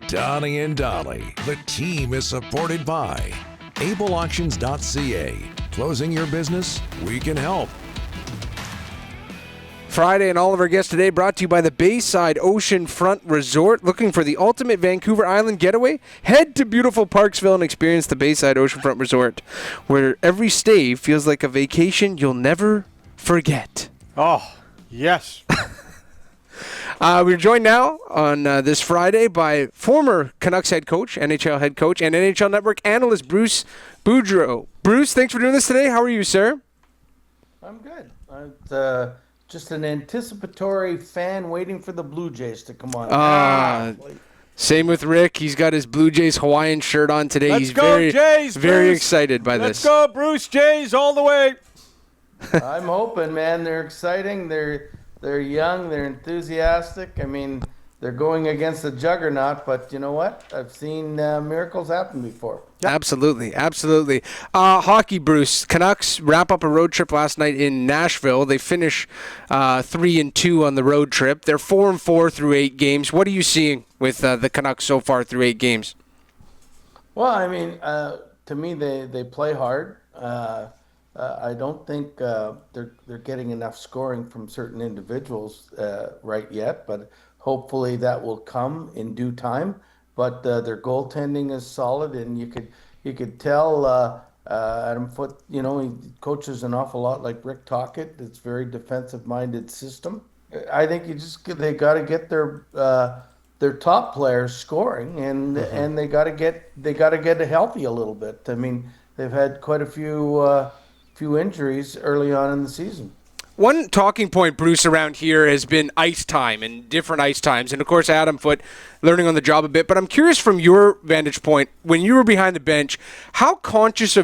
Donnie and Dolly. The team is supported by ableauctions.ca. Closing your business? We can help. Friday and all of our guests today brought to you by the Bayside Oceanfront Resort. Looking for the ultimate Vancouver Island getaway? Head to beautiful Parksville and experience the Bayside Oceanfront Resort, where every stay feels like a vacation you'll never forget. Oh, yes. We're joined now on this Friday by former Canucks head coach, NHL head coach, and NHL Network analyst Bruce Boudreau. Bruce, thanks for doing this today. How are you, sir? I'm good. I'm just an anticipatory fan waiting for the Blue Jays to come on. Same with Rick. He's got his Blue Jays Hawaiian shirt on today. Let's He's go, very, Jays, very Bruce. excited by this. Let's go, Bruce Jays, all the way. I'm hoping, man. They're exciting. They're young. They're enthusiastic. I mean, they're going against a juggernaut, but you know what? I've seen miracles happen before. Yep. Absolutely. Hockey, Bruce. Canucks wrap up a road trip last night in Nashville. They finish 3-2 on the road trip. They're 4-4 through 8 games. What are you seeing with the Canucks so far through 8 games? Well, I mean, to me, they play hard. I don't think they're getting enough scoring from certain individuals right yet, but hopefully that will come in due time. But their goaltending is solid, and you could tell Adam Foote, you know, he coaches an awful lot like Rick Tocchet. It's a very defensive-minded system. I think they got to get their top players scoring, and they got to get healthy a little bit. I mean, they've had quite a few injuries early on in the season. One talking point, Bruce, around here has been ice time and different ice times. And, of course, Adam Foote learning on the job a bit. But I'm curious from your vantage point, when you were behind the bench, how conscious were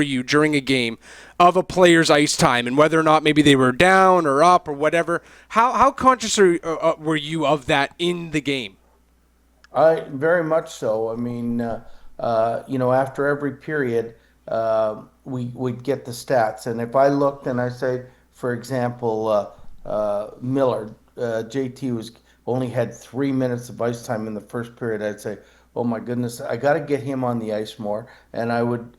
you during a game of a player's ice time and whether or not maybe they were down or up or whatever? How conscious were you of that in the game? Very much so. I mean, after every period, we'd get the stats. And if I looked and I say, for example, Miller, JT only had 3 minutes of ice time in the first period, I'd say, oh my goodness, I got to get him on the ice more. And I would,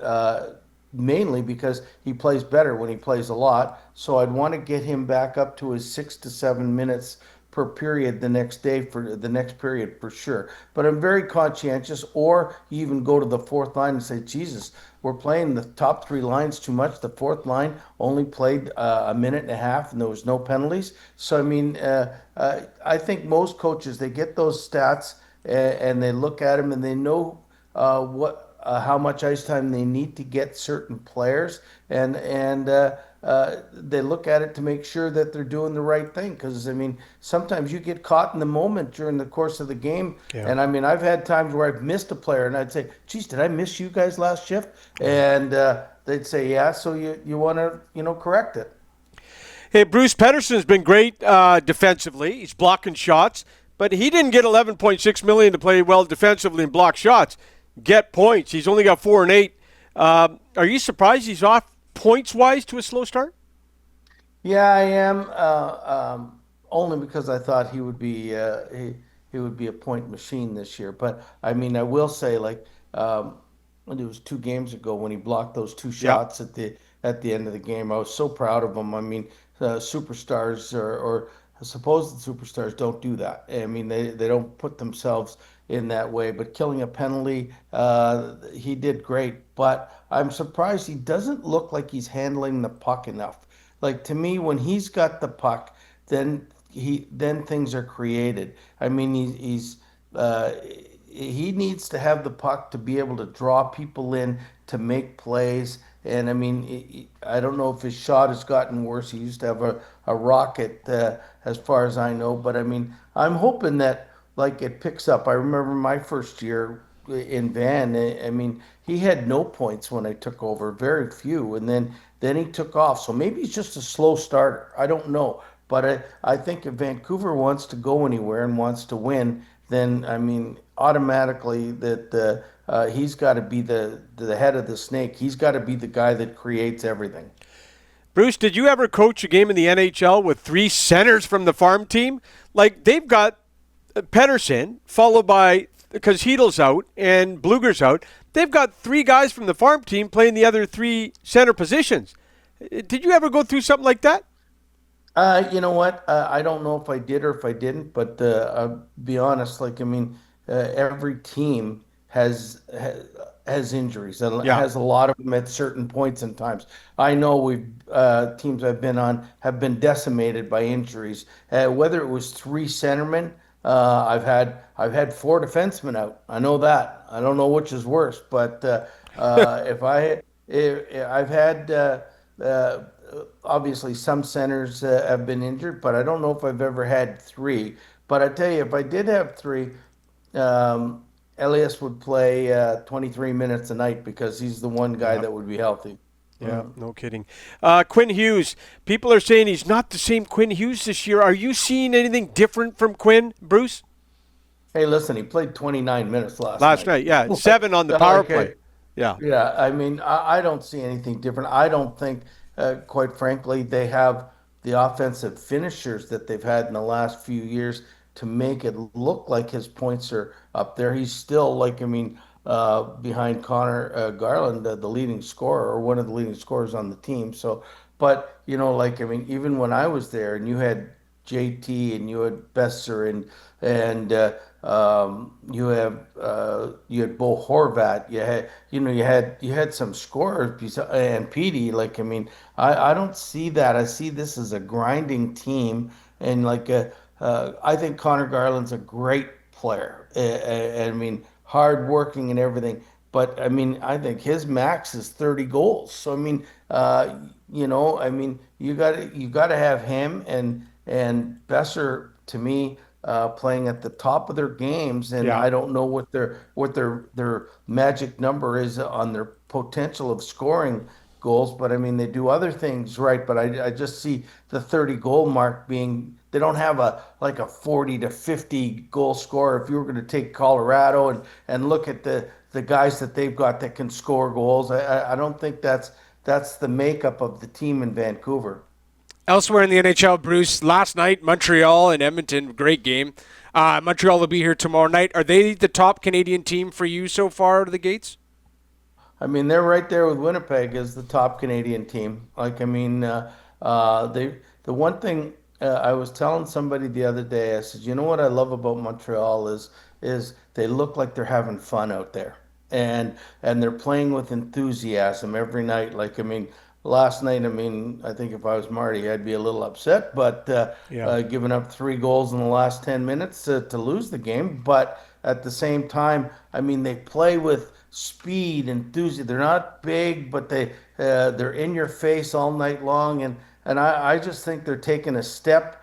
mainly because he plays better when he plays a lot. So I'd want to get him back up to his 6 to 7 minutes per period the next day for the next period for sure. But I'm very conscientious. Or you even go to the fourth line and say, Jesus, we're playing the top 3 lines too much. The fourth line only played a minute and a half and there was no penalties. So, I mean, I think most coaches, they get those stats and they look at them and they know how much ice time they need to get certain players, and they look at it to make sure that they're doing the right thing. Because I mean, sometimes you get caught in the moment during the course of the game, and I mean, I've had times where I've missed a player, and I'd say, "Geez, did I miss you guys last shift?" And they'd say, "Yeah." So you want to correct it. Hey, Bruce Pedersen's been great defensively. He's blocking shots, but he didn't get $11.6 million to play well defensively and block shots. Get points. He's only got 4 and 8. Are you surprised he's off points-wise to a slow start? Yeah, I am. Only because I thought he would be he would be a point machine this year. But I mean, I will say, like, it was 2 games ago when he blocked those 2 shots at the end of the game. I was so proud of him. I mean, superstars or supposed superstars don't do that. I mean, they don't put themselves in that way, but killing a penalty, he did great. But I'm surprised he doesn't look like he's handling the puck enough. Like, to me, when he's got the puck, then things are created. I mean, he needs to have the puck to be able to draw people in, to make plays. And I mean, I don't know if his shot has gotten worse. He used to have a rocket, as far as I know. But I mean, I'm hoping that, like, it picks up. I remember my first year in Van. I mean, he had no points when I took over, very few, and then he took off. So maybe he's just a slow starter. I don't know, but I think if Vancouver wants to go anywhere and wants to win, then I mean, automatically that he's got to be the head of the snake. He's got to be the guy that creates everything. Bruce, did you ever coach a game in the NHL with 3 centers from the farm team? Like, they've got Pedersen, followed by, because Heedle's out and Bluger's out, they've got 3 guys from the farm team playing the other 3 center positions. Did you ever go through something like that? You know what? I don't know if I did or if I didn't, but I'll be honest. Like, I mean, every team has injuries and Yeah. has a lot of them at certain points in times. I know we've teams I've been on have been decimated by injuries. Whether it was 3 centermen, I've had 4 defensemen out. I know that. I don't know which is worse, but I've had. Obviously, some centers have been injured, but I don't know if I've ever had 3. But I tell you, if I did have 3, um, Elias would play 23 minutes a night because he's the one guy Yeah. that would be healthy. Yeah, no kidding. Quinn Hughes, people are saying he's not the same Quinn Hughes this year. Are you seeing anything different from Quinn, Bruce? Hey, listen, he played 29 minutes last Last night. night, yeah. 7 on the power Okay. play. Yeah. Yeah, I mean, I don't see anything different. I don't think, quite frankly, they have the offensive finishers that they've had in the last few years to make it look like his points are up there. He's still, like, I mean, behind Connor Garland, the leading scorer or one of the leading scorers on the team. So, but, like, I mean, even when I was there and you had JT and you had Besser and you had Bo Horvat. You had some scorers and Petey. Like, I mean, I don't see that. I see this as a grinding team, and I think Connor Garland's a great player. I mean, hardworking and everything. But I mean, I think his max is 30 goals. So I mean, I mean, you got to have him and Besser to me playing at the top of their games, and Yeah. I don't know what their magic number is on their potential of scoring goals, but I mean they do other things right. But I just see the 30 goal mark being they don't have a 40 to 50 goal scorer. If you were going to take Colorado and look at the guys that they've got that can score goals, I don't think that's the makeup of the team in Vancouver. Elsewhere in the NHL, Bruce, last night, Montreal and Edmonton, great game. Montreal will be here tomorrow night. Are they the top Canadian team for you so far out of the gates? I mean, they're right there with Winnipeg as the top Canadian team. Like, I mean, the one thing I was telling somebody the other day, I said, you know what I love about Montreal is they look like they're having fun out there, and they're playing with enthusiasm every night. Like, I mean, last night, I mean, I think if I was Marty, I'd be a little upset, but Yeah. giving up 3 goals in the last 10 minutes to lose the game. But at the same time, I mean, they play with speed, enthusiasm. They're not big, but they're in your face all night long, and I just think they're taking a step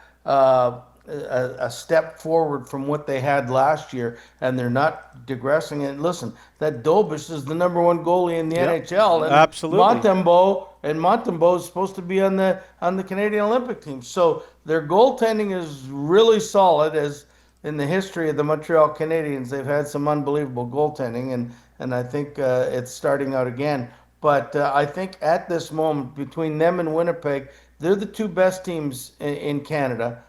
forward from what they had last year, and they're not digressing. And listen, that Dobish is the #1 goalie in the Yep. NHL, and Absolutely. Montembeau is supposed to be on the Canadian Olympic team. So their goaltending is really solid. As in the history of the Montreal Canadiens, they've had some unbelievable goaltending, and I think it's starting out again. But I think at this moment, between them and Winnipeg, they're the 2 best teams in Canada.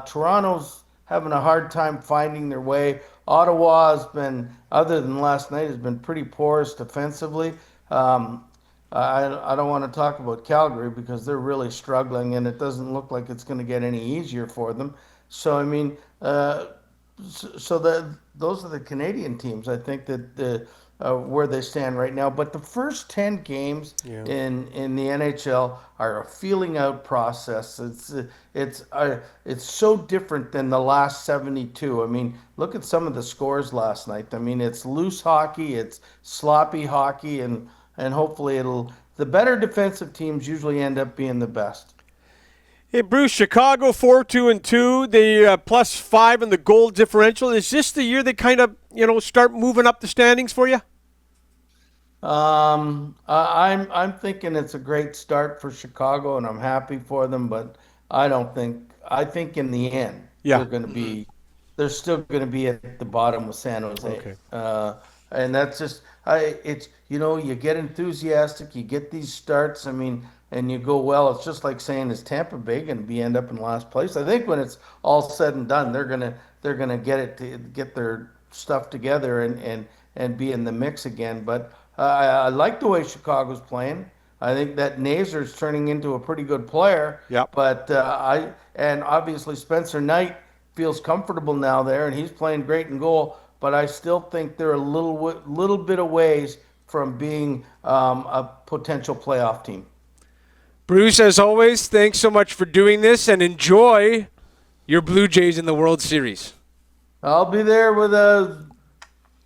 Toronto's having a hard time finding their way. Ottawa has been, other than last night, has been pretty porous defensively. I don't want to talk about Calgary because they're really struggling, and it doesn't look like it's going to get any easier for them. So I mean, those are the Canadian teams. I think that where they stand right now. But the first 10 games Yeah. in the NHL are a feeling out process. It's so different than the last 72. I mean, look at some of the scores last night. I mean, it's loose hockey, it's sloppy hockey, and hopefully the better defensive teams usually end up being the best. Hey, Bruce, Chicago 4-2-2. They +5 in the goal differential. Is this the year they kind of start moving up the standings for you? I'm thinking it's a great start for Chicago, and I'm happy for them. But I think in the end Yeah. they're still going to be at the bottom with San Jose. Okay. And that's just it's you get enthusiastic, you get these starts. I mean, and you go well. It's just like saying, is Tampa Bay going to end up in last place? I think when it's all said and done, they're going to get their stuff together and be in the mix again. But I like the way Chicago's playing. I think that Nazer's turning into a pretty good player. Yep. But and obviously Spencer Knight feels comfortable now there, and he's playing great in goal. But I still think they're a little bit of ways from being a potential playoff team. Bruce, as always, thanks so much for doing this, and enjoy your Blue Jays in the World Series. I'll be there with a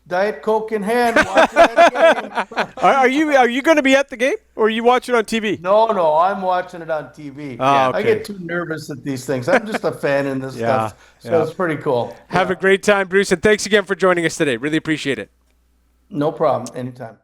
Diet Coke in hand watching that game. Are you going to be at the game, or are you watching on TV? No, I'm watching it on TV. Oh, okay. I get too nervous at these things. I'm just a fan in this stuff, so it's pretty cool. Have a great time, Bruce, and thanks again for joining us today. Really appreciate it. No problem. Anytime.